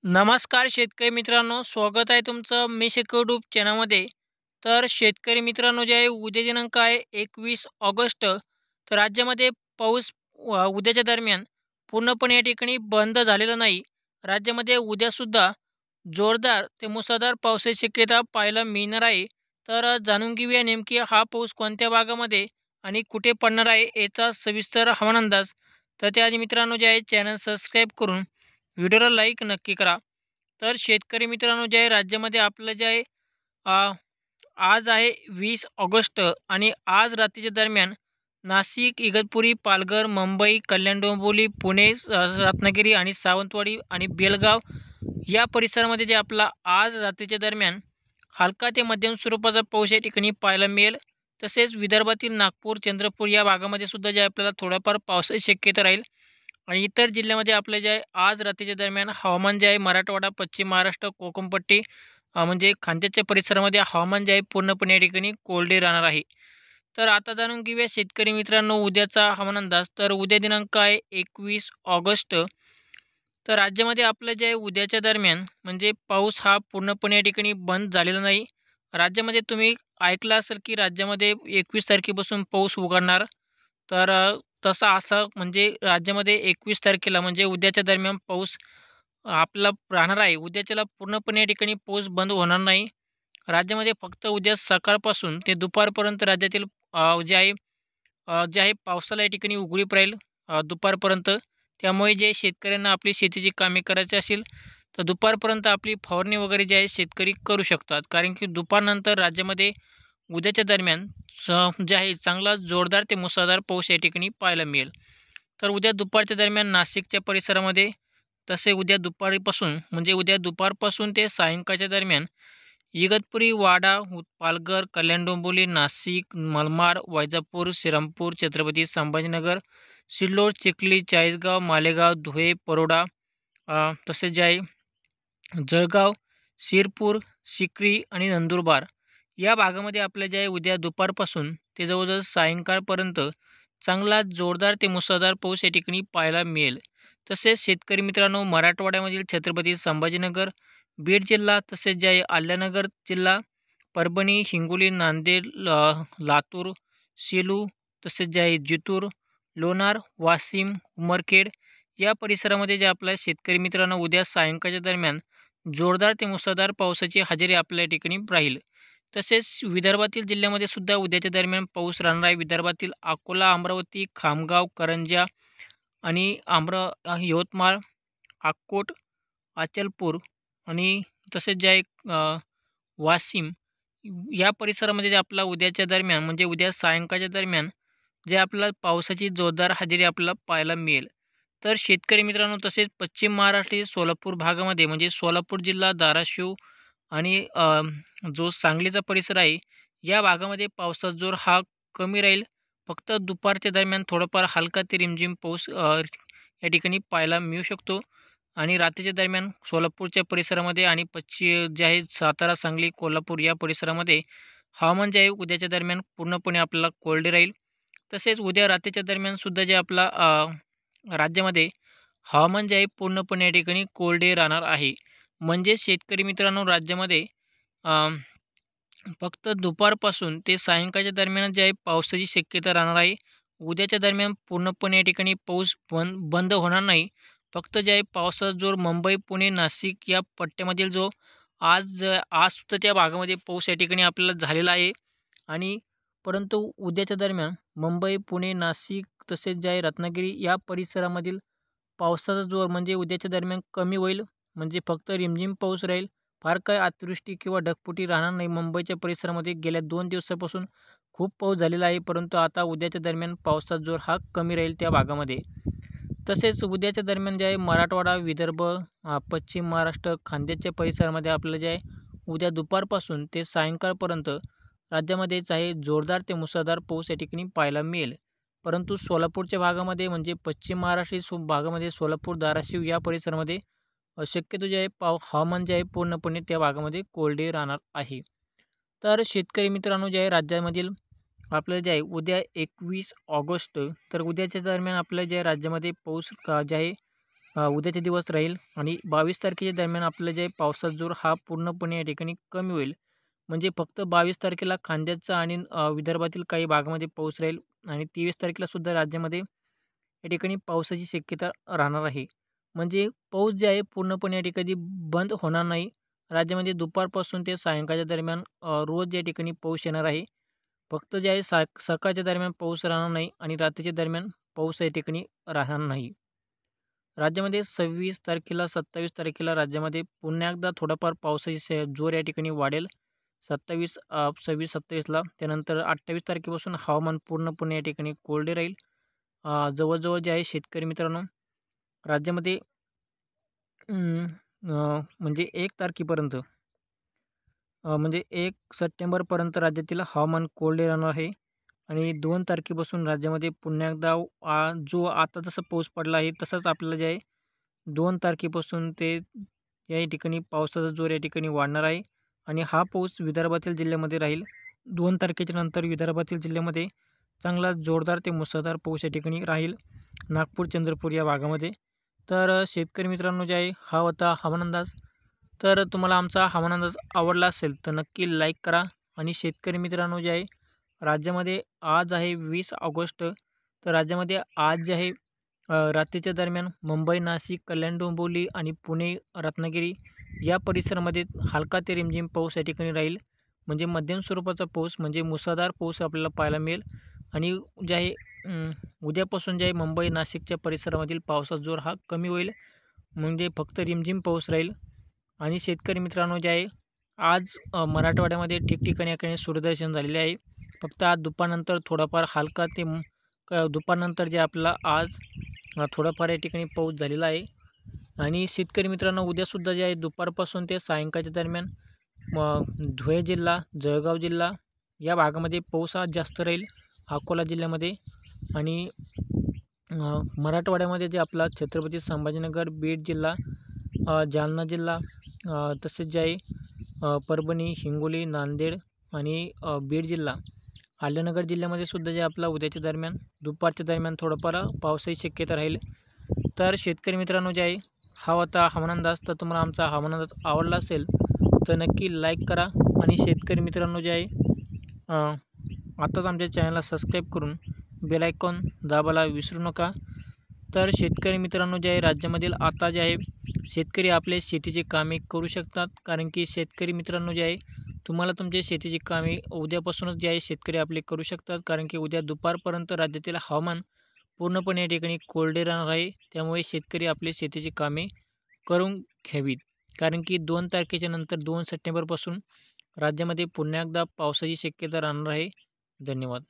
नमस्कार शेतकरी मित्रांनो, स्वागत आहे तुमचं मी शेतकरी यूट्यूब चॅनलमध्ये. तर शेतकरी मित्रांनो, जे आहे उद्या दिनांक आहे 21 ऑगस्ट. तर राज्यामध्ये पाऊस उद्याच्या दरम्यान पूर्णपणे या ठिकाणी बंद झालेला नाही. राज्यामध्ये उद्यासुद्धा जोरदार ते मुसळधार पावसाची शक्यता पाहायला मिळणार आहे. तर जाणून घेऊया नेमकी हा पाऊस कोणत्या भागामध्ये आणि कुठे पडणार आहे याचा सविस्तर हवामान अंदाज. तर त्याआधी मित्रांनो, जे आहे चॅनल सबस्क्राईब करून व्हिडिओला लाईक नक्की करा. तर शेतकरी मित्रांनो, जे आहे राज्यामध्ये आपलं जे आहे अ, आज आहे 20 ऑगस्ट आणि आज रात्रीच्या दरम्यान नाशिक, इगतपुरी, पालघर, मुंबई, कल्याण डोंबिवली, पुणे, रत्नागिरी आणि सावंतवाडी आणि बेलगाव या परिसरामध्ये जे आपला आज रात्रीच्या दरम्यान हलका ते मध्यम स्वरूपाचा पाऊस या ठिकाणी पाहायला मिळेल. तसेच विदर्भातील नागपूर, चंद्रपूर या भागामध्ये सुद्धा जे आपल्याला थोडाफार पावसाची शक्यता राहील. आणि इतर जिल्ह्यामध्ये आपले जे आहे आज रात्रीच्या दरम्यान हवामान जे आहे मराठवाडा, पश्चिम महाराष्ट्र, कोकणपट्टी म्हणजे खानदेशच्या परिसरामध्ये हवामान जे आहे पूर्णपणे या ठिकाणी कोरडे राहणार आहे. तर आता जाणून घेऊया शेतकरी मित्रांनो उद्याचा हवामान अंदाज. तर उद्या दिनांक आहे 21 ऑगस्ट. तर राज्यामध्ये आपलं जे आहे उद्याच्या दरम्यान म्हणजे पाऊस हा पूर्णपणे या ठिकाणी बंद झालेला नाही. राज्यामध्ये तुम्ही ऐकलं असेल की राज्यामध्ये 21 तारखेपासून पाऊस उघडणार. तर तसा असा म्हणजे राज्यामध्ये 21 तारखेला म्हणजे उद्याच्या दरम्यान पाऊस आपला राहणार आहे. उद्याच्याला पूर्णपणे या ठिकाणी पाऊस बंद होणार नाही. राज्यामध्ये फक्त उद्या सकाळपासून ते दुपारपर्यंत राज्यातील जे आहे पावसाला या ठिकाणी उघडीप राहील दुपारपर्यंत. त्यामुळे जे शेतकऱ्यांना आपली शेतीची कामे करायची असेल, तर दुपारपर्यंत आपली फवारणी वगैरे जे आहे शेतकरी करू शकतात. कारण की दुपारनंतर राज्यामध्ये उद्याच्या दरम्यान जे आहे चांगला जोरदार ते मुसळधार पाऊस या ठिकाणी पाहायला मिळेल. तर उद्या दुपारच्या दरम्यान नाशिकच्या परिसरामध्ये, तसे उद्या दुपारीपासून म्हणजे उद्या दुपारपासून ते सायंकाळच्या दरम्यान इगतपुरी, वाडा, पालघर, कल्याण डोंबिवली, नाशिक, मनमाड, वैजापूर, श्रीरामपूर, छत्रपती संभाजीनगर, सिल्लोड, चिखली, चाळीसगाव, मालेगाव, धुळे, परोडा तसेच जे आहे जळगाव, शिरपूर, सिक्री आणि नंदुरबार या भागामध्ये आपल्या जे आहे उद्या दुपारपासून ते जवळजवळ सायंकाळपर्यंत चांगला जोरदार ते मुसळधार पाऊस या ठिकाणी पाहायला मिळेल. तसेच शेतकरी मित्रांनो, मराठवाड्यामधील छत्रपती संभाजीनगर, बीड जिल्हा, तसेच जे आहे अहिल्यानगर जिल्हा, परभणी, हिंगोली, नांदेड, लातूर, सेलू, तसेच जे आहे जितूर, लोणार, वाशिम, उमरखेड या परिसरामध्ये जे आपल्या शेतकरी मित्रांनो उद्या सायंकाळच्या दरम्यान जोरदार ते मुसळधार पावसाची हजेरी आपल्या ठिकाणी राहील. तसेच विदर्भातील जिल्ह्यामध्ये सुद्धा उद्याच्या दरम्यान पाऊस राहणार आहे. विदर्भातील अकोला, अमरावती, खामगाव, करंजा आणि यवतमाळ, अक्कोट, अचलपूर आणि तसेच जे आहे वाशिम या परिसरामध्ये जे आपला उद्याच्या दरम्यान म्हणजे उद्या सायंकाळच्या दरम्यान जे आपल्याला पावसाची जोरदार हजेरी आपल्याला पाहायला मिळेल. तर शेतकरी मित्रांनो, तसेच पश्चिम महाराष्ट्र सोलापूर भागामध्ये म्हणजे सोलापूर जिल्हा, धाराशिव आणि जो सांगलीचा परिसर आहे या भागामध्ये पावसाचा जोर हा कमी राहील. फक्त दुपारच्या दरम्यान थोडाफार हलका ते रिमझिम पाऊस या ठिकाणी पाहायला मिळू शकतो. आणि रात्रीच्या दरम्यान सोलापूरच्या परिसरामध्ये आणि जे आहे सातारा, सांगली, कोल्हापूर या परिसरामध्ये हवामान जे आहे उद्याच्या दरम्यान पूर्णपणे आपल्याला कोरडे राहील. तसेच उद्या रात्रीच्या दरम्यान सुद्धा जे आपला राज्यामध्ये हवामान जे आहे पूर्णपणे या ठिकाणी कोरडे राहणार आहे. म्हणजे शेतकरी मित्रांनो, राज्यामध्ये अ, फक्त दुपारपासून ते सायंकाळच्या दरम्यान जे आहे पावसाची शक्यता राहणार आहे. उद्याच्या दरम्यान पूर्णपणे या ठिकाणी पाऊस बंद होणार नाही. फक्त जे आहे पावसाचा जोर मुंबई, पुणे, नाशिक या पट्ट्यामधील जो आज सुद्धा त्या भागामध्ये पाऊस या ठिकाणी आपल्याला झालेला आहे. आणि परंतु उद्याच्या दरम्यान मुंबई, पुणे, नाशिक तसेच जे आहे रत्नागिरी या परिसरामधील पावसाचा जोर म्हणजे उद्याच्या दरम्यान कमी होईल. म्हणजे फक्त रिमझिम पाऊस राहील. फार काही अतिवृष्टी किंवा ढगफुटी राहणार नाही. मुंबईच्या परिसरामध्ये गेल्या 2 दिवसापासून खूप पाऊस झालेला आहे. परंतु आता उद्याच्या दरम्यान पावसाचा जोर हा कमी राहील त्या भागामध्ये. तसेच उद्याच्या दरम्यान जे आहे मराठवाडा, विदर्भ, पश्चिम महाराष्ट्र, खानदेशच्या परिसरामध्ये आपल्याला जे आहे उद्या दुपारपासून ते सायंकाळपर्यंत राज्यामध्येच आहे जोरदार ते मुसळधार पाऊस या ठिकाणी पाहायला मिळेल. परंतु सोलापूरच्या भागामध्ये म्हणजे पश्चिम महाराष्ट्र भागामध्ये सोलापूर, धाराशिव या परिसरामध्ये शक्यतो जे आहे हवामान जे आहे पूर्णपणे त्या भागामध्ये कोरडे राहणार आहे. तर शेतकरी मित्रांनो, जे आहे राज्यामधील आपलं जे आहे उद्या 21 ऑगस्ट तर उद्याच्या दरम्यान आपलं जे आहे राज्यामध्ये पाऊस जे आहे उद्याचे दिवस राहील आणि 22 तारखेच्या दरम्यान आपलं जे पावसाचा जोर हा पूर्णपणे या ठिकाणी कमी होईल. म्हणजे फक्त 22 तारखेला खानदेशचा आणि विदर्भातील काही भागामध्ये पाऊस राहील आणि 23 तारखेला सुद्धा राज्यामध्ये या ठिकाणी पावसाची शक्यता राहणार आहे. म्हणजे पाऊस जे आहे पूर्णपणे या ठिकाणी बंद होणार नाही. राज्यामध्ये दुपारपासून ते सायंकाळच्या दरम्यान रोज या ठिकाणी पाऊस येणार आहे. फक्त जे आहे सकाळच्या दरम्यान पाऊस राहणार नाही आणि रात्रीच्या दरम्यान पाऊस या ठिकाणी राहणार नाही. राज्यामध्ये 26 तारखेला 27 तारखेला राज्यामध्ये पुन्हा एकदा थोडाफार पावसाची जोर या ठिकाणी वाढेल. 26 26-27ला त्यानंतर 28 तारखेपासून हवामान पूर्णपणे या ठिकाणी कोरडे राहील. जवळ जे आहे शेतकरी मित्रांनो राज्यामध्ये म्हणजे 1 तारखेपर्यंत म्हणजे 1 सप्टेंबरपर्यंत राज्यातील हवामान कोरडे राहणार आहे आणि 2 तारखेपासून राज्यामध्ये पुन्हा एकदा जो आता जसं पाऊस पडला आहे तसंच आपल्याला जे आहे 2 तारखेपासून ते या ठिकाणी पावसाचा जोर या ठिकाणी वाढणार आहे आणि हा पाऊस विदर्भातील जिल्ह्यामध्ये राहील. 2 तारखेच्या नंतर विदर्भातील जिल्ह्यामध्ये चांगला जोरदार ते मुसळधार पाऊस या ठिकाणी राहील. नागपूर, चंद्रपूर या भागामध्ये. तर शेतकरी मित्रांनो जे आहे हा होता हवामान अंदाज. तर तुम्हाला आमचा हवामान अंदाज आवडला असेल तर नक्की लाईक करा आणि शेतकरी मित्रांनो जे आहे राज्यामध्ये आज आहे 20 ऑगस्ट. तर राज्यामध्ये आज जे आहे रात्रीच्या दरम्यान मुंबई, नाशिक, कल्याण, डोंबिवली आणि पुणे, रत्नागिरी या परिसरामध्ये हलका ते रिमझिम पाऊस या ठिकाणी राहील. म्हणजे मध्यम स्वरूपाचा पाऊस म्हणजे मुसळधार पाऊस आपल्याला पाहायला मिळेल आणि जे आहे उद्यापासून जे आहे मुंबई, नाशिकच्या परिसरामधील पावसाचा जोर हा कमी होईल. म्हणजे फक्त रिमझिम पाऊस राहील आणि शेतकरी मित्रांनो जे आहे आज मराठवाड्यामध्ये ठिकठिकाणी या ठिकाणी सूर्यदर्शन झालेले आहे. फक्त आज दुपारनंतर थोडाफार हलका ते दुपारनंतर जे आपल्याला आज थोडाफार या ठिकाणी पाऊस झालेला आहे आणि शेतकरी मित्रांनो उद्यासुद्धा जे आहे दुपारपासून ते सायंकाळच्या दरम्यान धुळे जिल्हा, जळगाव जिल्हा या भागामध्ये पाऊस आज जास्त राहील. अकोला जिल्ह्यामध्ये आणि मराठवाड्यामध्ये जे आपला छत्रपती संभाजीनगर, बीड जिल्हा, जालना जिल्हा तसेच जे आहे परभणी, हिंगोली, नांदेड आणि बीड जिल्हा, अहिल्यानगर जिल्ह्यामध्ये सुद्धा जे आपला उद्याच्या दरम्यान दुपारच्या दरम्यान थोडंफार पावसाची शक्यता राहील. तर शेतकरी मित्रांनो जे आहे हा होता हवामान अंदाज. तर तुम्हाला आमचा हवामान अंदाज आवडला असेल तर नक्की लाईक करा आणि शेतकरी मित्रांनो जे आहे आत्ताच आमच्या चॅनलला सबस्क्राईब करून बेल आयकॉन दाबायला विसरू नका. तर शेतकरी मित्रांनो जे आहे राज्यामधील आता जे आहे शेतकरी आपले शेतीची कामे करू शकतात. कारण की शेतकरी मित्रांनो जे आहे तुम्हाला तुमचे शेतीची कामे उद्यापासूनच जे आहे शेतकरी आपले करू शकतात. कारण की उद्या दुपारपर्यंत राज्यातील हवामान पूर्णपणे या ठिकाणी कोरडे राहणार आहे. त्यामुळे शेतकरी आपले शेतीची कामे करून घ्यावीत. कारण की 2 तारखेच्या नंतर 2 सप्टेंबरपासून राज्यामध्ये पुन्हा एकदा पावसाची शक्यता राहणार आहे. धन्यवाद.